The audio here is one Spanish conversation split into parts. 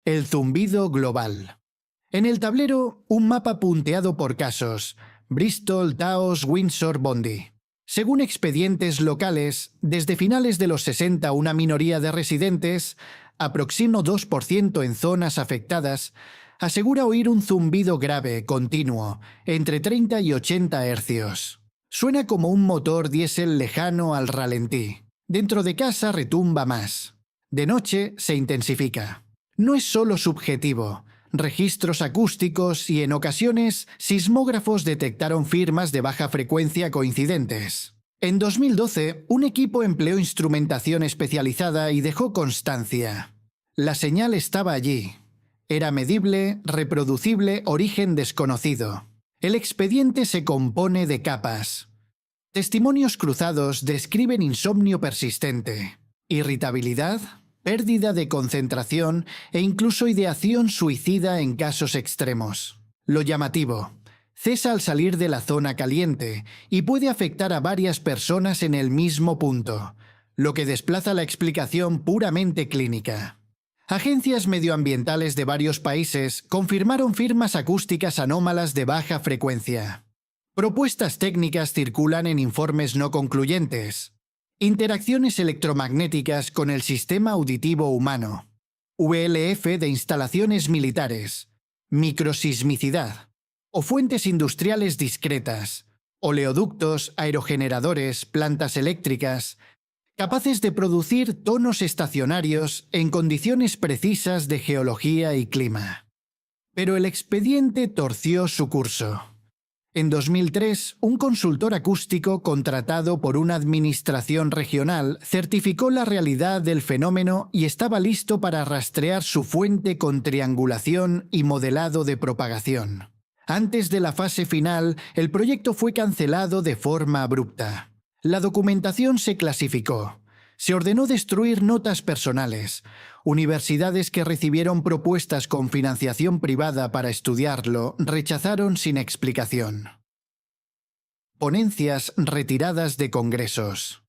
El zumbido global. En el tablero, un mapa punteado por casos: Bristol, Taos, Windsor, Bondi. Según expedientes locales, desde finales de los 60 una minoría de residentes, aproximo 2% en zonas afectadas, asegura oír un zumbido grave, continuo, entre 30 y 80 hercios. Suena como un motor diésel lejano al ralentí. Dentro de casa retumba más. De noche se intensifica. No es solo subjetivo. Registros acústicos y, en ocasiones, sismógrafos detectaron firmas de baja frecuencia coincidentes. En 2012, un equipo empleó instrumentación especializada y dejó constancia. La señal estaba allí. Era medible, reproducible, origen desconocido. El expediente se compone de capas. Testimonios cruzados describen insomnio persistente, irritabilidad, pérdida de concentración e incluso ideación suicida en casos extremos. Lo llamativo: cesa al salir de la zona caliente y puede afectar a varias personas en el mismo punto, lo que desplaza la explicación puramente clínica. Agencias medioambientales de varios países confirmaron firmas acústicas anómalas de baja frecuencia. Propuestas técnicas circulan en informes no concluyentes. Interacciones electromagnéticas con el sistema auditivo humano. VLF de instalaciones militares. Microsismicidad. O fuentes industriales discretas. Oleoductos, aerogeneradores, plantas eléctricas, capaces de producir tonos estacionarios en condiciones precisas de geología y clima. Pero el expediente torció su curso. En 2003, un consultor acústico contratado por una administración regional certificó la realidad del fenómeno y estaba listo para rastrear su fuente con triangulación y modelado de propagación. Antes de la fase final, el proyecto fue cancelado de forma abrupta. La documentación se clasificó. Se ordenó destruir notas personales. Universidades que recibieron propuestas con financiación privada para estudiarlo rechazaron sin explicación. Ponencias retiradas de congresos.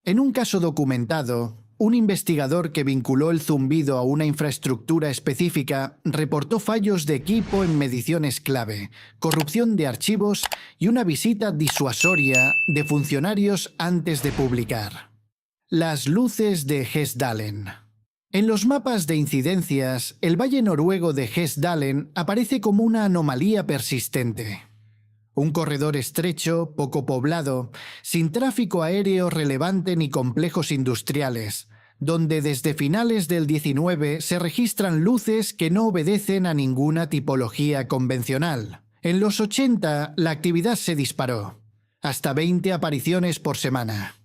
En un caso documentado, un investigador que vinculó el zumbido a una infraestructura específica reportó fallos de equipo en mediciones clave, corrupción de archivos y una visita disuasoria de funcionarios antes de publicar. Las luces de Hessdalen. En los mapas de incidencias, el valle noruego de Hessdalen aparece como una anomalía persistente. Un corredor estrecho, poco poblado, sin tráfico aéreo relevante ni complejos industriales, donde desde finales del 19 se registran luces que no obedecen a ninguna tipología convencional. En los 80 la actividad se disparó, hasta 20 apariciones por semana.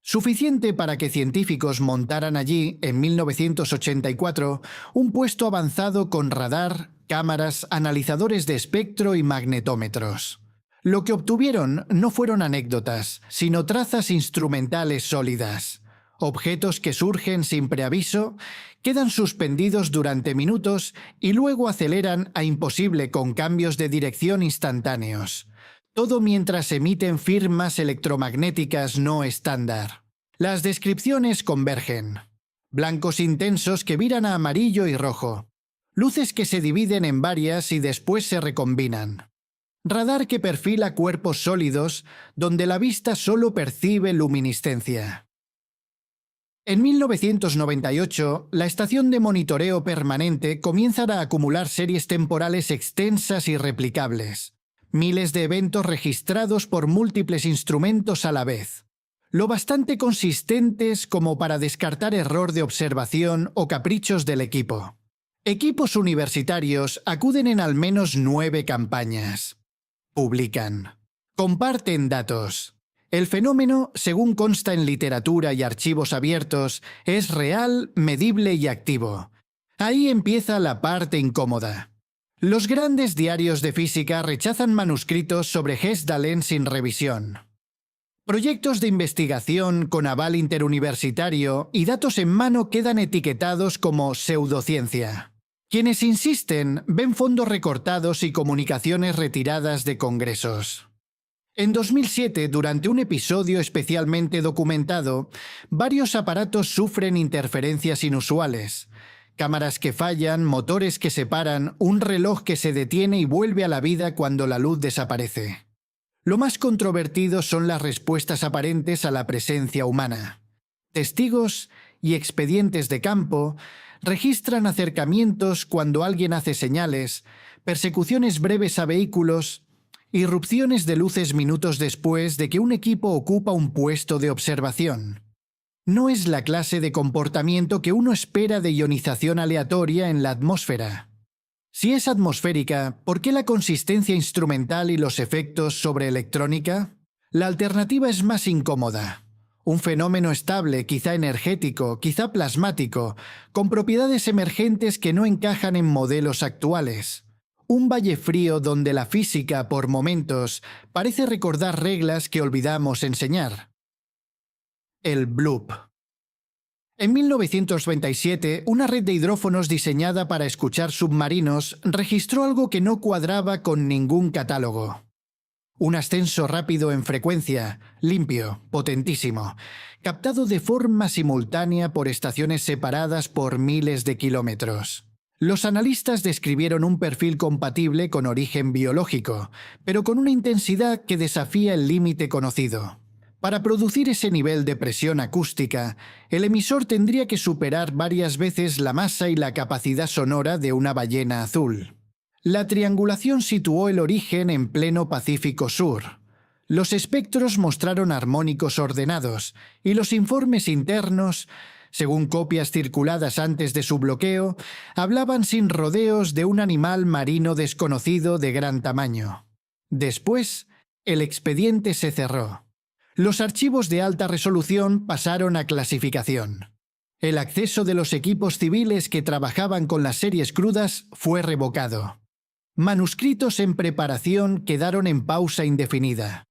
Suficiente para que científicos montaran allí, en 1984, un puesto avanzado con radar, cámaras, analizadores de espectro y magnetómetros. Lo que obtuvieron no fueron anécdotas, sino trazas instrumentales sólidas. Objetos que surgen sin preaviso, quedan suspendidos durante minutos y luego aceleran a imposible con cambios de dirección instantáneos. Todo mientras emiten firmas electromagnéticas no estándar. Las descripciones convergen. Blancos intensos que viran a amarillo y rojo. Luces que se dividen en varias y después se recombinan. Radar que perfila cuerpos sólidos donde la vista solo percibe luminiscencia. En 1998, la estación de monitoreo permanente comienza a acumular series temporales extensas y replicables. Miles de eventos registrados por múltiples instrumentos a la vez. Lo bastante consistentes como para descartar error de observación o caprichos del equipo. Equipos universitarios acuden en al menos 9 campañas. Publican. Comparten datos. El fenómeno, según consta en literatura y archivos abiertos, es real, medible y activo. Ahí empieza la parte incómoda. Los grandes diarios de física rechazan manuscritos sobre Hessdalen sin revisión. Proyectos de investigación con aval interuniversitario y datos en mano quedan etiquetados como pseudociencia. Quienes insisten ven fondos recortados y comunicaciones retiradas de congresos. En 2007, durante un episodio especialmente documentado, varios aparatos sufren interferencias inusuales. Cámaras que fallan, motores que se paran, un reloj que se detiene y vuelve a la vida cuando la luz desaparece. Lo más controvertido son las respuestas aparentes a la presencia humana. Testigos y expedientes de campo registran acercamientos cuando alguien hace señales, persecuciones breves a vehículos, irrupciones de luces minutos después de que un equipo ocupa un puesto de observación. No es la clase de comportamiento que uno espera de ionización aleatoria en la atmósfera. Si es atmosférica, ¿por qué la consistencia instrumental y los efectos sobre electrónica? La alternativa es más incómoda. Un fenómeno estable, quizá energético, quizá plasmático, con propiedades emergentes que no encajan en modelos actuales. Un valle frío donde la física, por momentos, parece recordar reglas que olvidamos enseñar. El bloop. En 1927, una red de hidrófonos diseñada para escuchar submarinos registró algo que no cuadraba con ningún catálogo. Un ascenso rápido en frecuencia, limpio, potentísimo, captado de forma simultánea por estaciones separadas por miles de kilómetros. Los analistas describieron un perfil compatible con origen biológico, pero con una intensidad que desafía el límite conocido. Para producir ese nivel de presión acústica, el emisor tendría que superar varias veces la masa y la capacidad sonora de una ballena azul. La triangulación situó el origen en pleno Pacífico Sur. Los espectros mostraron armónicos ordenados, y los informes internos, según copias circuladas antes de su bloqueo, hablaban sin rodeos de un animal marino desconocido de gran tamaño. Después, el expediente se cerró. Los archivos de alta resolución pasaron a clasificación. El acceso de los equipos civiles que trabajaban con las series crudas fue revocado. Manuscritos en preparación quedaron en pausa indefinida.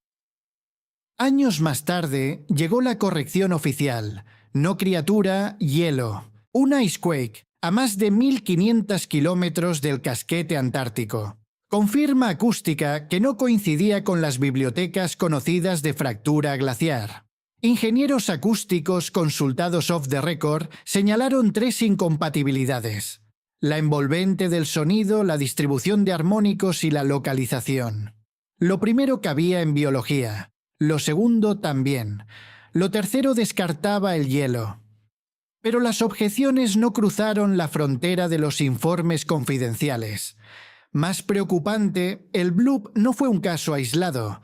Años más tarde llegó la corrección oficial. No criatura, hielo. Un icequake a más de 1500 kilómetros del casquete antártico. Con firma acústica que no coincidía con las bibliotecas conocidas de fractura glaciar. Ingenieros acústicos consultados off the record señalaron 3 incompatibilidades: la envolvente del sonido, la distribución de armónicos y la localización. Lo primero cabía en biología, lo segundo también, lo tercero descartaba el hielo. Pero las objeciones no cruzaron la frontera de los informes confidenciales. Más preocupante, el bloop no fue un caso aislado.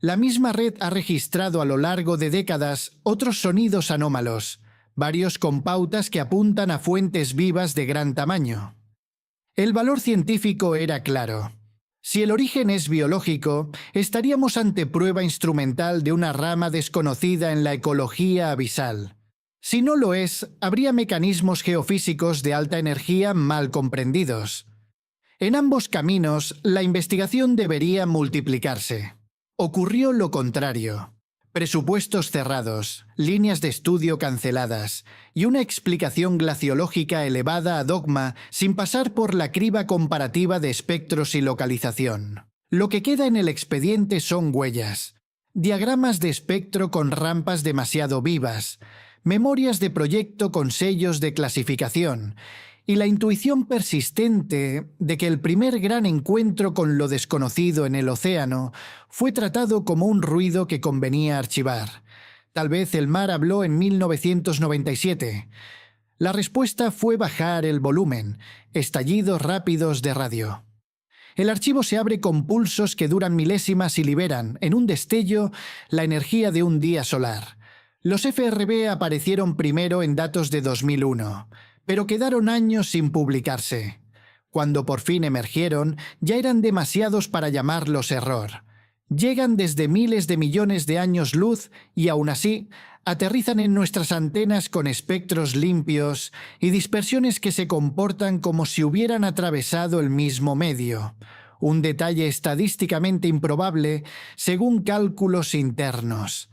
La misma red ha registrado a lo largo de décadas otros sonidos anómalos, varios con pautas que apuntan a fuentes vivas de gran tamaño. El valor científico era claro. Si el origen es biológico, estaríamos ante prueba instrumental de una rama desconocida en la ecología abisal. Si no lo es, habría mecanismos geofísicos de alta energía mal comprendidos. En ambos caminos, la investigación debería multiplicarse. Ocurrió lo contrario. Presupuestos cerrados, líneas de estudio canceladas y una explicación glaciológica elevada a dogma sin pasar por la criba comparativa de espectros y localización. Lo que queda en el expediente son huellas, diagramas de espectro con rampas demasiado vivas, memorias de proyecto con sellos de clasificación y la intuición persistente de que el primer gran encuentro con lo desconocido en el océano fue tratado como un ruido que convenía archivar. Tal vez el mar habló en 1997. La respuesta fue bajar el volumen, estallidos rápidos de radio. El archivo se abre con pulsos que duran milésimas y liberan, en un destello, la energía de un día solar. Los FRB aparecieron primero en datos de 2001. Pero quedaron años sin publicarse. Cuando por fin emergieron, ya eran demasiados para llamarlos error. Llegan desde miles de millones de años luz y aún así aterrizan en nuestras antenas con espectros limpios y dispersiones que se comportan como si hubieran atravesado el mismo medio. Un detalle estadísticamente improbable según cálculos internos.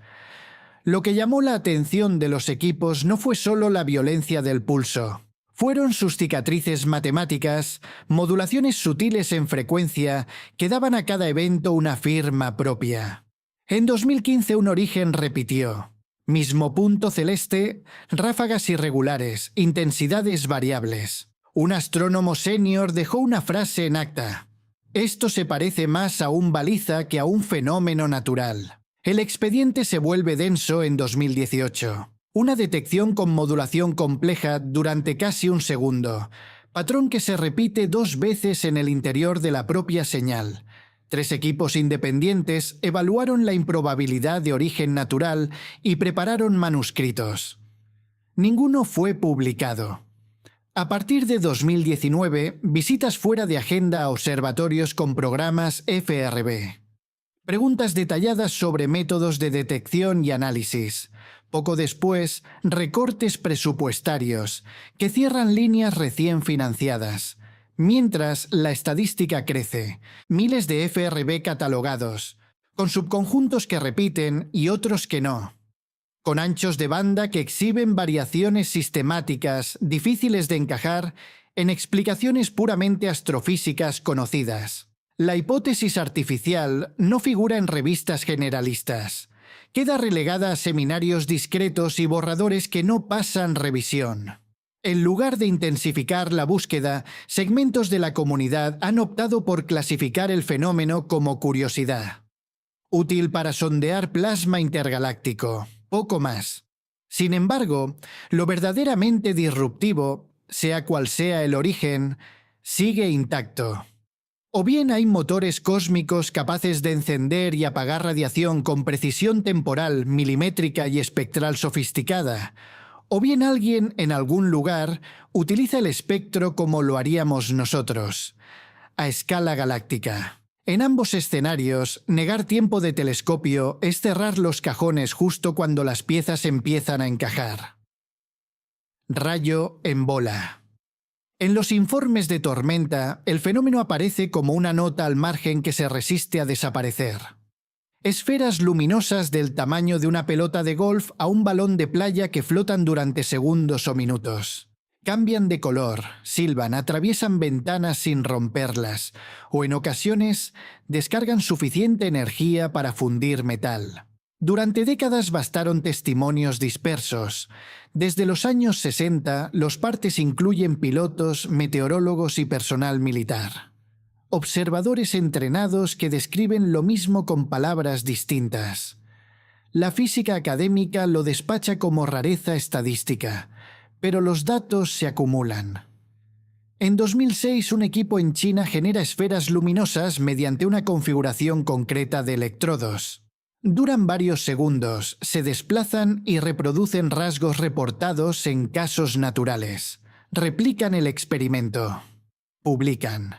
Lo que llamó la atención de los equipos no fue solo la violencia del pulso. Fueron sus cicatrices matemáticas, modulaciones sutiles en frecuencia que daban a cada evento una firma propia. En 2015 un origen repitió. Mismo punto celeste, ráfagas irregulares, intensidades variables. Un astrónomo senior dejó una frase en acta. Esto se parece más a un baliza que a un fenómeno natural. El expediente se vuelve denso en 2018. Una detección con modulación compleja durante casi un segundo. Patrón que se repite 2 veces en el interior de la propia señal. 3 equipos independientes evaluaron la improbabilidad de origen natural y prepararon manuscritos. Ninguno fue publicado. A partir de 2019, visitas fuera de agenda a observatorios con programas FRB. Preguntas detalladas sobre métodos de detección y análisis. Poco después, recortes presupuestarios, que cierran líneas recién financiadas. Mientras, la estadística crece. Miles de FRB catalogados, con subconjuntos que repiten y otros que no. Con anchos de banda que exhiben variaciones sistemáticas difíciles de encajar en explicaciones puramente astrofísicas conocidas. La hipótesis artificial no figura en revistas generalistas. Queda relegada a seminarios discretos y borradores que no pasan revisión. En lugar de intensificar la búsqueda, segmentos de la comunidad han optado por clasificar el fenómeno como curiosidad. Útil para sondear plasma intergaláctico. Poco más. Sin embargo, lo verdaderamente disruptivo, sea cual sea el origen, sigue intacto. O bien hay motores cósmicos capaces de encender y apagar radiación con precisión temporal, milimétrica y espectral sofisticada, o bien alguien en algún lugar utiliza el espectro como lo haríamos nosotros, a escala galáctica. En ambos escenarios, negar tiempo de telescopio es cerrar los cajones justo cuando las piezas empiezan a encajar. Rayo en bola. En los informes de tormenta, el fenómeno aparece como una nota al margen que se resiste a desaparecer. Esferas luminosas del tamaño de una pelota de golf a un balón de playa que flotan durante segundos o minutos. Cambian de color, silban, atraviesan ventanas sin romperlas, o en ocasiones descargan suficiente energía para fundir metal. Durante décadas bastaron testimonios dispersos. Desde los años 60, los partes incluyen pilotos, meteorólogos y personal militar. Observadores entrenados que describen lo mismo con palabras distintas. La física académica lo despacha como rareza estadística, pero los datos se acumulan. En 2006, un equipo en China genera esferas luminosas mediante una configuración concreta de electrodos. Duran varios segundos, se desplazan y reproducen rasgos reportados en casos naturales. Replican el experimento. Publican.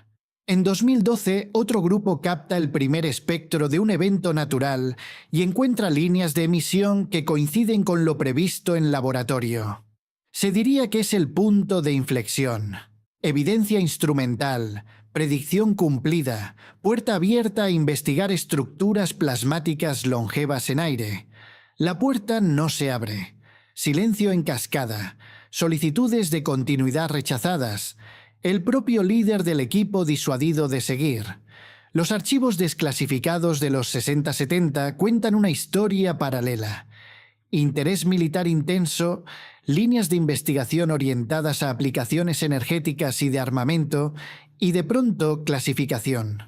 En 2012, otro grupo capta el primer espectro de un evento natural y encuentra líneas de emisión que coinciden con lo previsto en laboratorio. Se diría que es el punto de inflexión. Evidencia instrumental, predicción cumplida, puerta abierta a investigar estructuras plasmáticas longevas en aire. La puerta no se abre. Silencio en cascada, solicitudes de continuidad rechazadas, el propio líder del equipo disuadido de seguir. Los archivos desclasificados de los 60-70 cuentan una historia paralela. Interés militar intenso, líneas de investigación orientadas a aplicaciones energéticas y de armamento, y de pronto clasificación.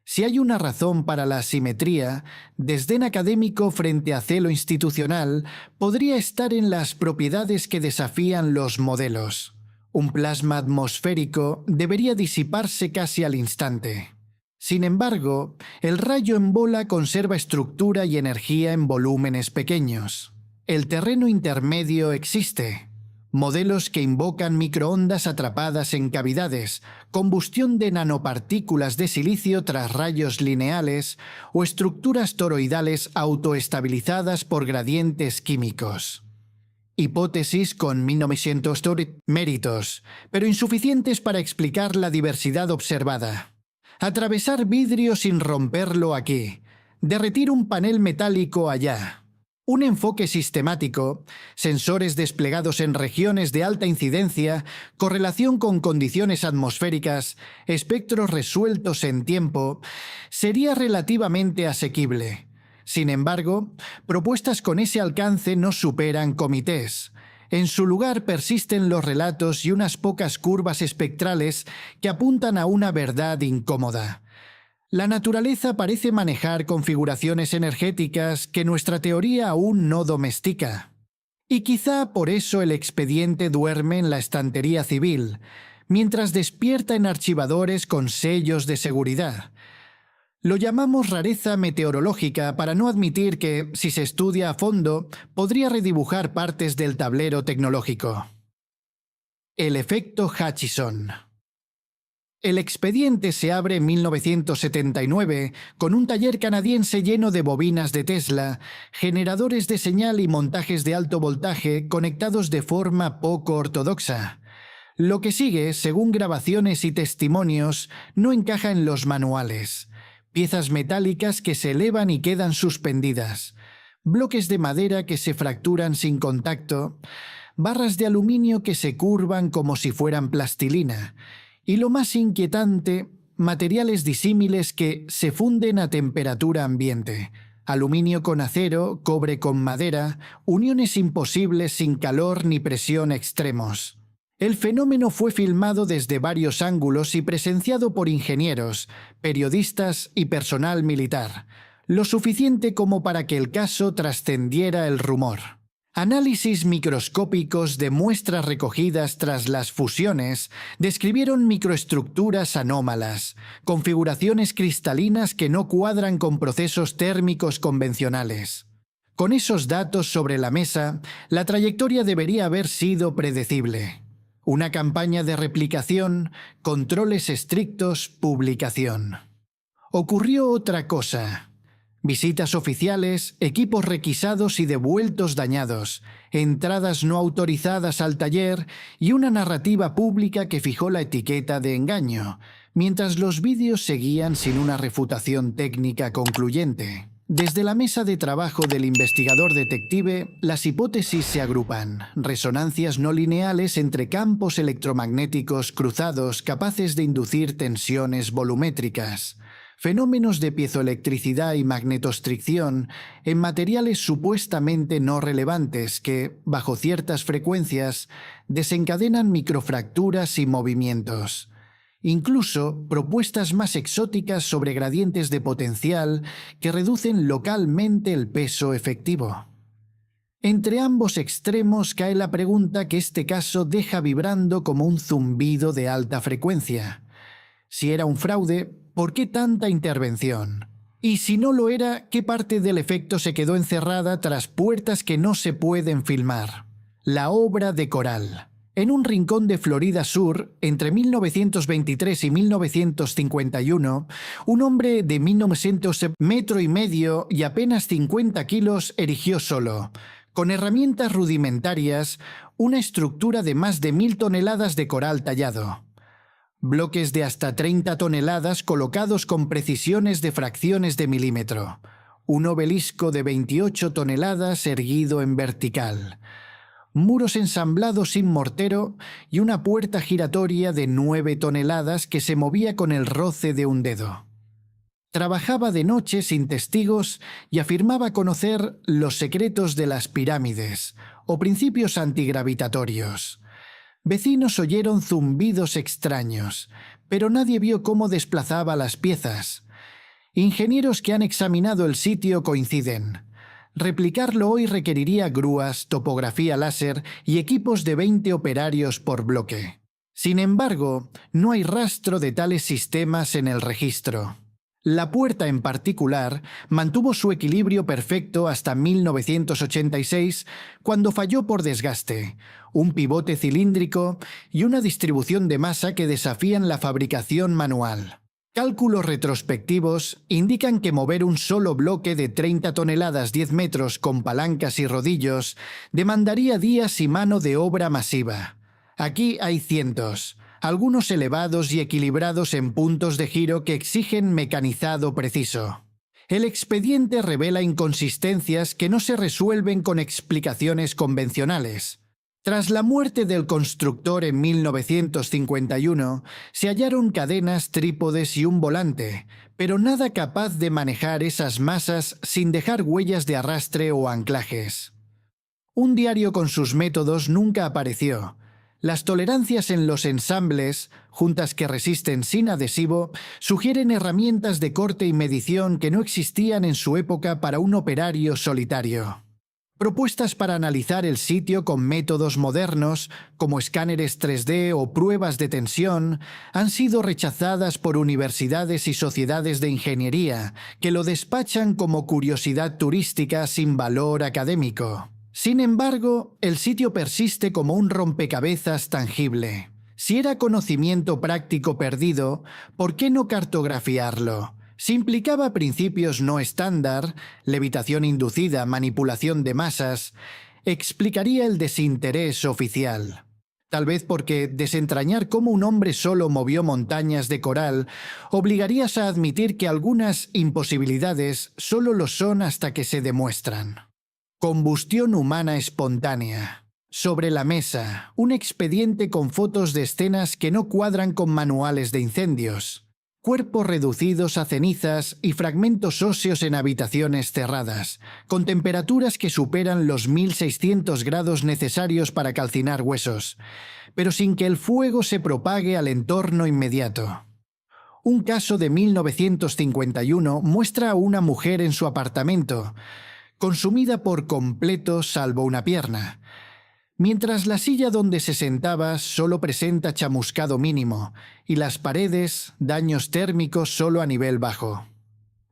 Si hay una razón para la asimetría, desdén académico frente a celo institucional podría estar en las propiedades que desafían los modelos. Un plasma atmosférico debería disiparse casi al instante. Sin embargo, el rayo en bola conserva estructura y energía en volúmenes pequeños. El terreno intermedio existe. Modelos que invocan microondas atrapadas en cavidades, combustión de nanopartículas de silicio tras rayos lineales o estructuras toroidales autoestabilizadas por gradientes químicos. Hipótesis con 1900 méritos, pero insuficientes para explicar la diversidad observada. Atravesar vidrio sin romperlo aquí. Derretir un panel metálico allá. Un enfoque sistemático, sensores desplegados en regiones de alta incidencia, correlación con condiciones atmosféricas, espectros resueltos en tiempo, sería relativamente asequible. Sin embargo, propuestas con ese alcance no superan comités. En su lugar persisten los relatos y unas pocas curvas espectrales que apuntan a una verdad incómoda. La naturaleza parece manejar configuraciones energéticas que nuestra teoría aún no domestica. Y quizá por eso el expediente duerme en la estantería civil, mientras despierta en archivadores con sellos de seguridad. Lo llamamos rareza meteorológica para no admitir que, si se estudia a fondo, podría redibujar partes del tablero tecnológico. El efecto Hutchison. El expediente se abre en 1979 con un taller canadiense lleno de bobinas de Tesla, generadores de señal y montajes de alto voltaje conectados de forma poco ortodoxa. Lo que sigue, según grabaciones y testimonios, no encaja en los manuales. Piezas metálicas que se elevan y quedan suspendidas, bloques de madera que se fracturan sin contacto, barras de aluminio que se curvan como si fueran plastilina, y lo más inquietante, materiales disímiles que se funden a temperatura ambiente, aluminio con acero, cobre con madera, uniones imposibles sin calor ni presión extremos. El fenómeno fue filmado desde varios ángulos y presenciado por ingenieros, periodistas y personal militar, lo suficiente como para que el caso trascendiera el rumor. Análisis microscópicos de muestras recogidas tras las fusiones describieron microestructuras anómalas, configuraciones cristalinas que no cuadran con procesos térmicos convencionales. Con esos datos sobre la mesa, la trayectoria debería haber sido predecible. Una campaña de replicación, controles estrictos, publicación. Ocurrió otra cosa. Visitas oficiales, equipos requisados y devueltos dañados, entradas no autorizadas al taller y una narrativa pública que fijó la etiqueta de engaño, mientras los vídeos seguían sin una refutación técnica concluyente. Desde la mesa de trabajo del investigador detective, las hipótesis se agrupan. Resonancias no lineales entre campos electromagnéticos cruzados capaces de inducir tensiones volumétricas. Fenómenos de piezoelectricidad y magnetostricción en materiales supuestamente no relevantes que, bajo ciertas frecuencias, desencadenan microfracturas y movimientos. Incluso propuestas más exóticas sobre gradientes de potencial que reducen localmente el peso efectivo. Entre ambos extremos cae la pregunta que este caso deja vibrando como un zumbido de alta frecuencia. Si era un fraude, ¿por qué tanta intervención? Y si no lo era, ¿qué parte del efecto se quedó encerrada tras puertas que no se pueden filmar? La obra de Coral. En un rincón de Florida Sur, entre 1923 y 1951, un hombre de 1,5 metros y apenas 50 kilos erigió solo, con herramientas rudimentarias, una estructura de más de 1.000 toneladas de coral tallado. Bloques de hasta 30 toneladas colocados con precisiones de fracciones de milímetro. Un obelisco de 28 toneladas erguido en vertical. Muros ensamblados sin mortero y una puerta giratoria de 9 toneladas que se movía con el roce de un dedo. Trabajaba de noche sin testigos y afirmaba conocer los secretos de las pirámides o principios antigravitatorios. Vecinos oyeron zumbidos extraños, pero nadie vio cómo desplazaba las piezas. Ingenieros que han examinado el sitio coinciden. Replicarlo hoy requeriría grúas, topografía láser y equipos de 20 operarios por bloque. Sin embargo, no hay rastro de tales sistemas en el registro. La puerta en particular mantuvo su equilibrio perfecto hasta 1986, cuando falló por desgaste, un pivote cilíndrico y una distribución de masa que desafían la fabricación manual. Cálculos retrospectivos indican que mover un solo bloque de 30 toneladas 10 metros con palancas y rodillos demandaría días y mano de obra masiva. Aquí hay cientos, algunos elevados y equilibrados en puntos de giro que exigen mecanizado preciso. El expediente revela inconsistencias que no se resuelven con explicaciones convencionales. Tras la muerte del constructor en 1951, se hallaron cadenas, trípodes y un volante, pero nada capaz de manejar esas masas sin dejar huellas de arrastre o anclajes. Un diario con sus métodos nunca apareció. Las tolerancias en los ensambles, juntas que resisten sin adhesivo, sugieren herramientas de corte y medición que no existían en su época para un operario solitario. Propuestas para analizar el sitio con métodos modernos, como escáneres 3D o pruebas de tensión, han sido rechazadas por universidades y sociedades de ingeniería, que lo despachan como curiosidad turística sin valor académico. Sin embargo, el sitio persiste como un rompecabezas tangible. Si era conocimiento práctico perdido, ¿por qué no cartografiarlo? Si implicaba principios no estándar, levitación inducida, manipulación de masas, explicaría el desinterés oficial. Tal vez porque desentrañar cómo un hombre solo movió montañas de coral obligarías a admitir que algunas imposibilidades solo lo son hasta que se demuestran. Combustión humana espontánea. Sobre la mesa, un expediente con fotos de escenas que no cuadran con manuales de incendios. Cuerpos reducidos a cenizas y fragmentos óseos en habitaciones cerradas, con temperaturas que superan los 1600 grados necesarios para calcinar huesos, pero sin que el fuego se propague al entorno inmediato. Un caso de 1951 muestra a una mujer en su apartamento, consumida por completo salvo una pierna, mientras la silla donde se sentaba solo presenta chamuscado mínimo y las paredes daños térmicos solo a nivel bajo.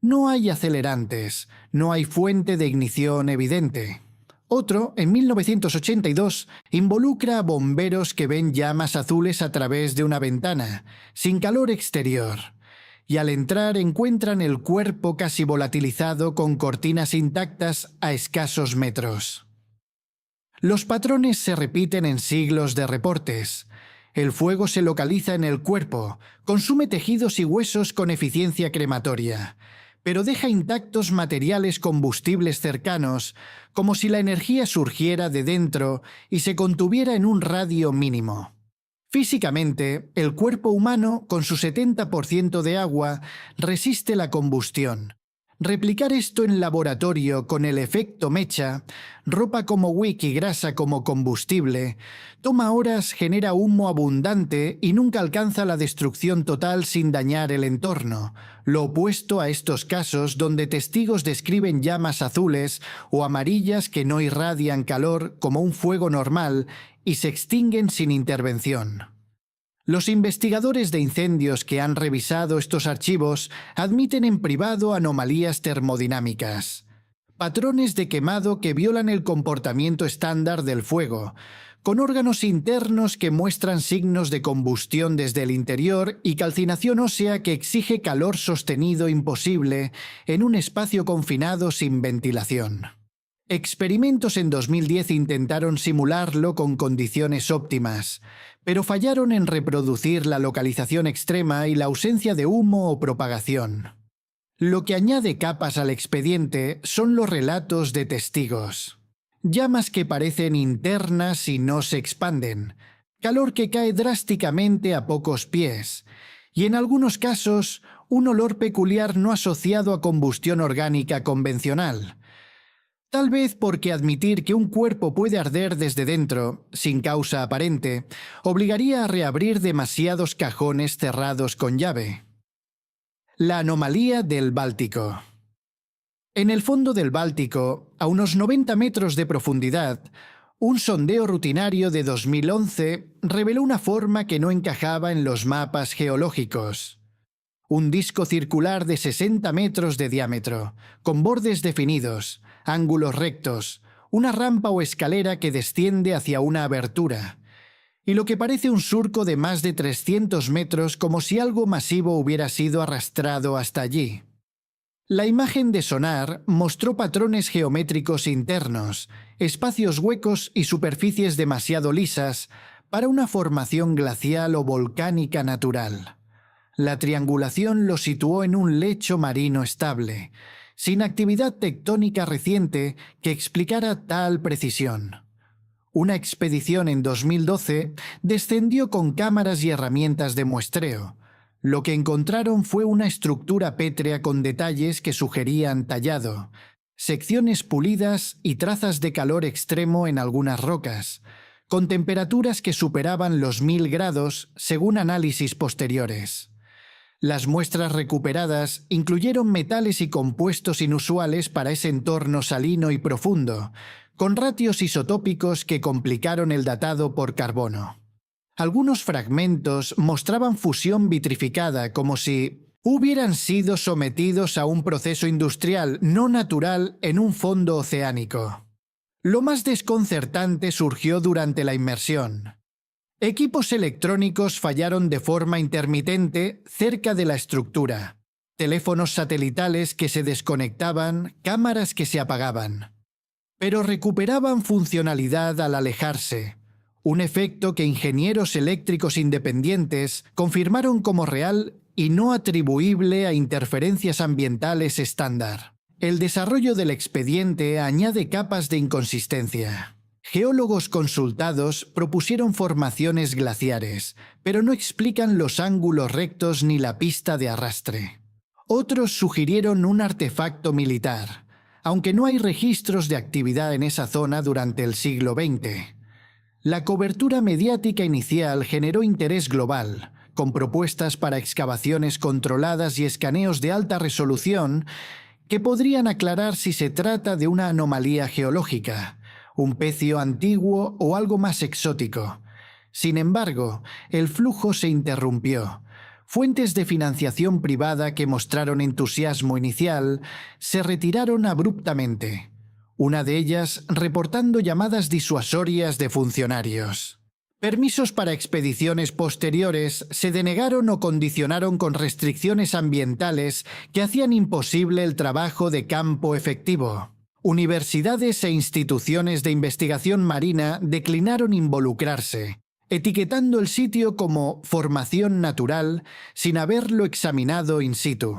No hay acelerantes, no hay fuente de ignición evidente. Otro, en 1982, involucra a bomberos que ven llamas azules a través de una ventana, sin calor exterior, y al entrar encuentran el cuerpo casi volatilizado con cortinas intactas a escasos metros. Los patrones se repiten en siglos de reportes. El fuego se localiza en el cuerpo, consume tejidos y huesos con eficiencia crematoria, pero deja intactos materiales combustibles cercanos, como si la energía surgiera de dentro y se contuviera en un radio mínimo. Físicamente, el cuerpo humano, con su 70% de agua, resiste la combustión. Replicar esto en laboratorio con el efecto mecha, ropa como wick y grasa como combustible, toma horas, genera humo abundante y nunca alcanza la destrucción total sin dañar el entorno, lo opuesto a estos casos donde testigos describen llamas azules o amarillas que no irradian calor como un fuego normal y se extinguen sin intervención. Los investigadores de incendios que han revisado estos archivos admiten en privado anomalías termodinámicas, patrones de quemado que violan el comportamiento estándar del fuego, con órganos internos que muestran signos de combustión desde el interior y calcinación ósea que exige calor sostenido imposible en un espacio confinado sin ventilación. Experimentos en 2010 intentaron simularlo con condiciones óptimas, pero fallaron en reproducir la localización extrema y la ausencia de humo o propagación. Lo que añade capas al expediente son los relatos de testigos. Llamas que parecen internas y no se expanden, calor que cae drásticamente a pocos pies, y en algunos casos un olor peculiar no asociado a combustión orgánica convencional. Tal vez porque admitir que un cuerpo puede arder desde dentro, sin causa aparente, obligaría a reabrir demasiados cajones cerrados con llave. La anomalía del Báltico. En el fondo del Báltico, a unos 90 metros de profundidad, un sondeo rutinario de 2011 reveló una forma que no encajaba en los mapas geológicos. Un disco circular de 60 metros de diámetro, con bordes definidos, ángulos rectos, una rampa o escalera que desciende hacia una abertura, y lo que parece un surco de más de 300 metros como si algo masivo hubiera sido arrastrado hasta allí. La imagen de sonar mostró patrones geométricos internos, espacios huecos y superficies demasiado lisas para una formación glacial o volcánica natural. La triangulación lo situó en un lecho marino estable, sin actividad tectónica reciente que explicara tal precisión. Una expedición en 2012 descendió con cámaras y herramientas de muestreo. Lo que encontraron fue una estructura pétrea con detalles que sugerían tallado, secciones pulidas y trazas de calor extremo en algunas rocas, con temperaturas que superaban los 1000 grados según análisis posteriores. Las muestras recuperadas incluyeron metales y compuestos inusuales para ese entorno salino y profundo, con ratios isotópicos que complicaron el datado por carbono. Algunos fragmentos mostraban fusión vitrificada, como si hubieran sido sometidos a un proceso industrial no natural en un fondo oceánico. Lo más desconcertante surgió durante la inmersión. Equipos electrónicos fallaron de forma intermitente cerca de la estructura. Teléfonos satelitales que se desconectaban, cámaras que se apagaban. Pero recuperaban funcionalidad al alejarse, un efecto que ingenieros eléctricos independientes confirmaron como real y no atribuible a interferencias ambientales estándar. El desarrollo del expediente añade capas de inconsistencia. Geólogos consultados propusieron formaciones glaciares, pero no explican los ángulos rectos ni la pista de arrastre. Otros sugirieron un artefacto militar, aunque no hay registros de actividad en esa zona durante el siglo XX. La cobertura mediática inicial generó interés global, con propuestas para excavaciones controladas y escaneos de alta resolución que podrían aclarar si se trata de una anomalía geológica, un pecio antiguo o algo más exótico. Sin embargo, el flujo se interrumpió. Fuentes de financiación privada que mostraron entusiasmo inicial se retiraron abruptamente, una de ellas reportando llamadas disuasorias de funcionarios. Permisos para expediciones posteriores se denegaron o condicionaron con restricciones ambientales que hacían imposible el trabajo de campo efectivo. Universidades e instituciones de investigación marina declinaron involucrarse, etiquetando el sitio como formación natural sin haberlo examinado in situ.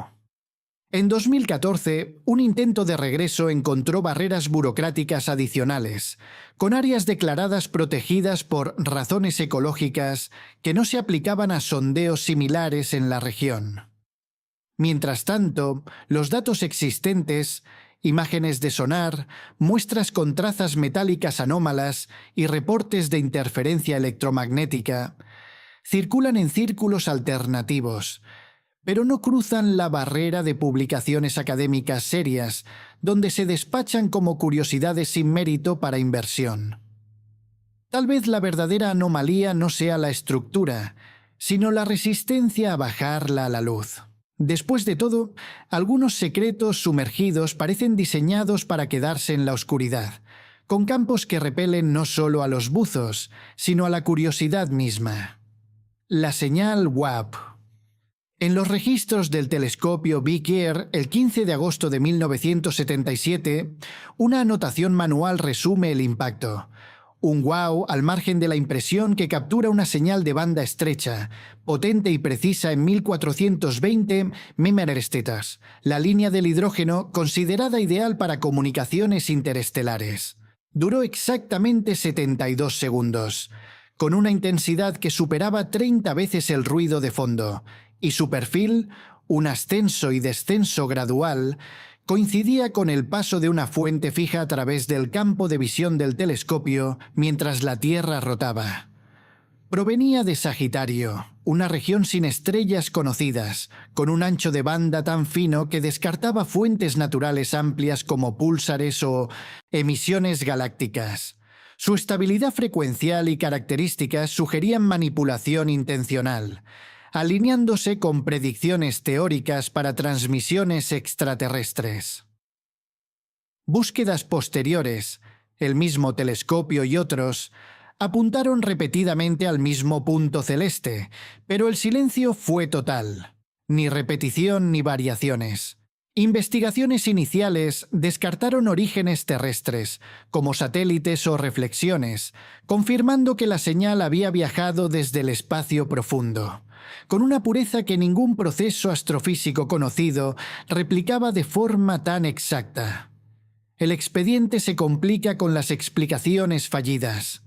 En 2014, un intento de regreso encontró barreras burocráticas adicionales, con áreas declaradas protegidas por razones ecológicas que no se aplicaban a sondeos similares en la región. Mientras tanto, los datos existentes, imágenes de sonar, muestras con trazas metálicas anómalas y reportes de interferencia electromagnética, circulan en círculos alternativos, pero no cruzan la barrera de publicaciones académicas serias, donde se despachan como curiosidades sin mérito para inversión. Tal vez la verdadera anomalía no sea la estructura, sino la resistencia a bajarla a la luz. Después de todo, algunos secretos sumergidos parecen diseñados para quedarse en la oscuridad, con campos que repelen no solo a los buzos, sino a la curiosidad misma. La señal WAP. En los registros del telescopio Big Ear, el 15 de agosto de 1977, una anotación manual resume el impacto. Un wow al margen de la impresión que captura una señal de banda estrecha, potente y precisa en 1420 megahertz, la línea del hidrógeno considerada ideal para comunicaciones interestelares. Duró exactamente 72 segundos, con una intensidad que superaba 30 veces el ruido de fondo, y su perfil, un ascenso y descenso gradual, coincidía con el paso de una fuente fija a través del campo de visión del telescopio mientras la Tierra rotaba. Provenía de Sagitario, una región sin estrellas conocidas, con un ancho de banda tan fino que descartaba fuentes naturales amplias como púlsares o emisiones galácticas. Su estabilidad frecuencial y características sugerían manipulación intencional, alineándose con predicciones teóricas para transmisiones extraterrestres. Búsquedas posteriores, el mismo telescopio y otros, apuntaron repetidamente al mismo punto celeste, pero el silencio fue total. Ni repetición ni variaciones. Investigaciones iniciales descartaron orígenes terrestres, como satélites o reflexiones, confirmando que la señal había viajado desde el espacio profundo, con una pureza que ningún proceso astrofísico conocido replicaba de forma tan exacta. El expediente se complica con las explicaciones fallidas.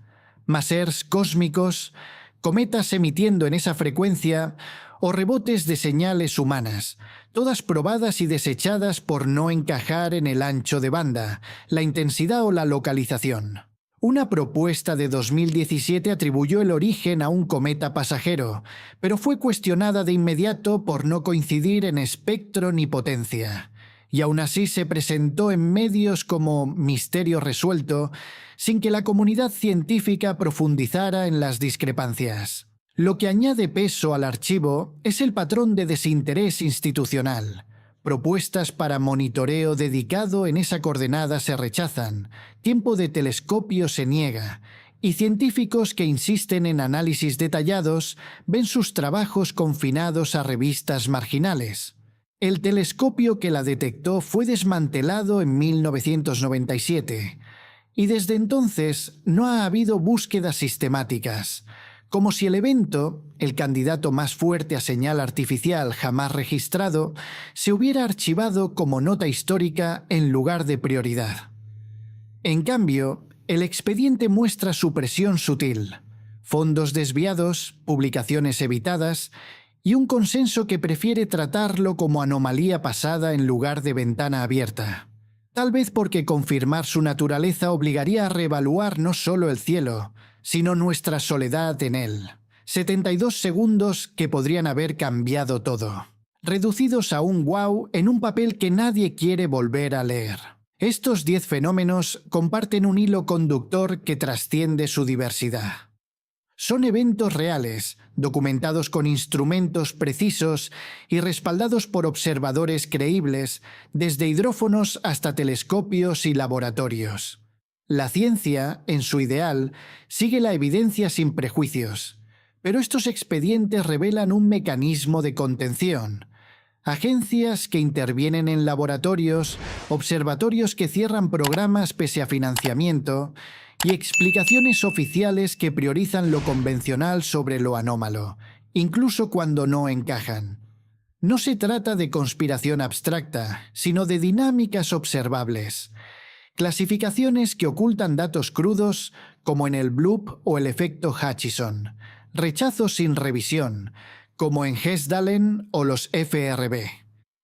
Masers cósmicos, cometas emitiendo en esa frecuencia o rebotes de señales humanas, todas probadas y desechadas por no encajar en el ancho de banda, la intensidad o la localización. Una propuesta de 2017 atribuyó el origen a un cometa pasajero, pero fue cuestionada de inmediato por no coincidir en espectro ni potencia. Y aún así se presentó en medios como misterio resuelto, sin que la comunidad científica profundizara en las discrepancias. Lo que añade peso al archivo es el patrón de desinterés institucional. Propuestas para monitoreo dedicado en esa coordenada se rechazan, tiempo de telescopio se niega, y científicos que insisten en análisis detallados ven sus trabajos confinados a revistas marginales. El telescopio que la detectó fue desmantelado en 1997, y desde entonces no ha habido búsquedas sistemáticas, como si el evento, el candidato más fuerte a señal artificial jamás registrado, se hubiera archivado como nota histórica en lugar de prioridad. En cambio, el expediente muestra supresión sutil, fondos desviados, publicaciones evitadas y un consenso que prefiere tratarlo como anomalía pasada en lugar de ventana abierta. Tal vez porque confirmar su naturaleza obligaría a reevaluar no solo el cielo, sino nuestra soledad en él. 72 segundos que podrían haber cambiado todo, reducidos a un wow en un papel que nadie quiere volver a leer. Estos 10 fenómenos comparten un hilo conductor que trasciende su diversidad. Son eventos reales, documentados con instrumentos precisos y respaldados por observadores creíbles, desde hidrófonos hasta telescopios y laboratorios. La ciencia, en su ideal, sigue la evidencia sin prejuicios, pero estos expedientes revelan un mecanismo de contención. Agencias que intervienen en laboratorios, observatorios que cierran programas pese a financiamiento y explicaciones oficiales que priorizan lo convencional sobre lo anómalo, incluso cuando no encajan. No se trata de conspiración abstracta, sino de dinámicas observables. Clasificaciones que ocultan datos crudos, como en el bloop o el efecto Hutchison. Rechazos sin revisión, como en Hessdalen o los FRB.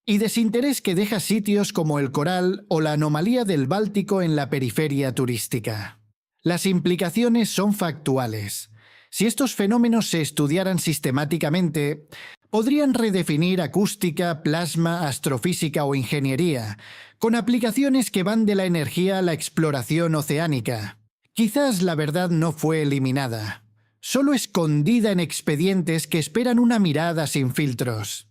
Y desinterés que deja sitios como el Coral o la anomalía del Báltico en la periferia turística. Las implicaciones son factuales. Si estos fenómenos se estudiaran sistemáticamente, podrían redefinir acústica, plasma, astrofísica o ingeniería, con aplicaciones que van de la energía a la exploración oceánica. Quizás la verdad no fue eliminada, solo escondida en expedientes que esperan una mirada sin filtros.